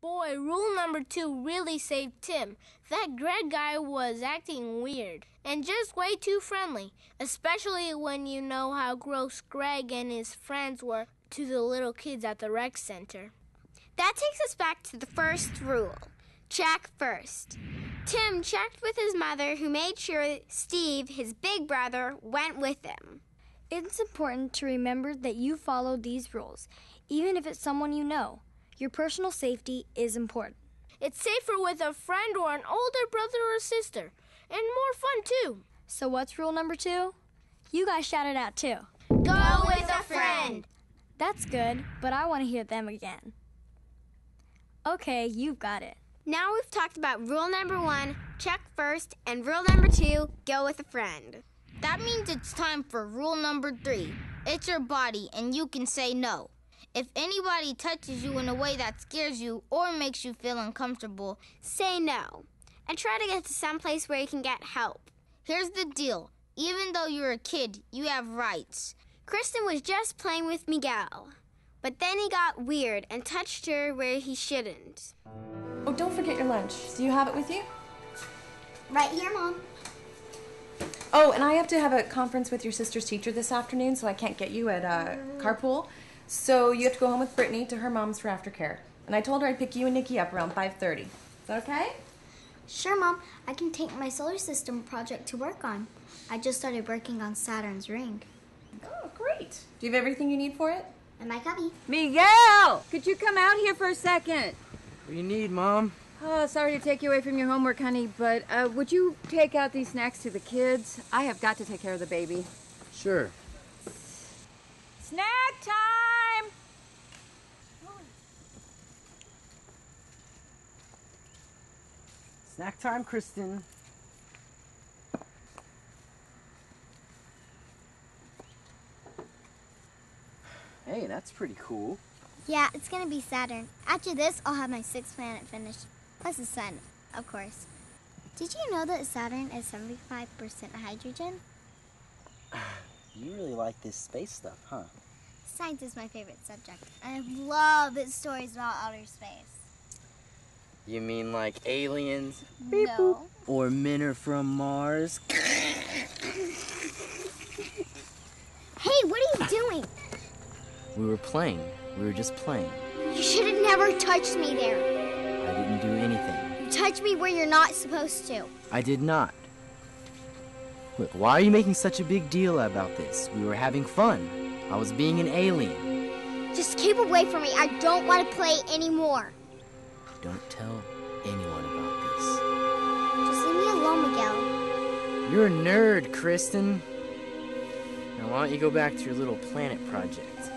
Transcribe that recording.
Boy, rule number 2 really saved Tim. That Greg guy was acting weird and just way too friendly, especially when you know how gross Greg and his friends were to the little kids at the rec center. That takes us back to the first rule. Check first. Tim checked with his mother, who made sure Steve, his big brother, went with him. It's important to remember that you follow these rules, even if it's someone you know. Your personal safety is important. It's safer with a friend or an older brother or sister, and more fun too. So what's rule number 2? You guys shout it out too. Go with a friend. That's good, but I want to hear them again. Okay, you've got it. Now we've talked about rule number 1, check first, and rule number 2, go with a friend. That means it's time for rule number 3. It's your body, and you can say no. If anybody touches you in a way that scares you or makes you feel uncomfortable, say no. And try to get to some place where you can get help. Here's the deal. Even though you're a kid, you have rights. Kristen was just playing with Miguel. But then he got weird and touched her where he shouldn't. Oh, don't forget your lunch. Do you have it with you? Right here, Mom. Oh, and I have to have a conference with your sister's teacher this afternoon, so I can't get you at carpool. So you have to go home with Brittany to her mom's for aftercare. And I told her I'd pick you and Nikki up around 5:30. Is that okay? Sure, Mom. I can take my solar system project to work on. I just started working on Saturn's ring. Oh, great. Do you have everything you need for it? And my cubby. Miguel! Could you come out here for a second? What do you need, Mom? Oh, sorry to take you away from your homework, honey, but would you take out these snacks to the kids? I have got to take care of the baby. Sure. Snack time! Snack time, Kristen. Hey, that's pretty cool. Yeah, it's gonna be Saturn. After this, I'll have my 6th planet finished. Plus the sun, of course. Did you know that Saturn is 75% hydrogen? You really like this space stuff, huh? Science is my favorite subject. I love its stories about outer space. You mean like aliens? No. Or men are from Mars? Hey, what are you doing? We were playing. We were just playing. You should have never touched me there. I didn't do anything. You touched me where you're not supposed to. I did not. Look, why are you making such a big deal about this? We were having fun. I was being an alien. Just keep away from me. I don't want to play anymore. Don't tell anyone about this. Just leave me alone, Miguel. You're a nerd, Kristen. Now why don't you go back to your little planet project?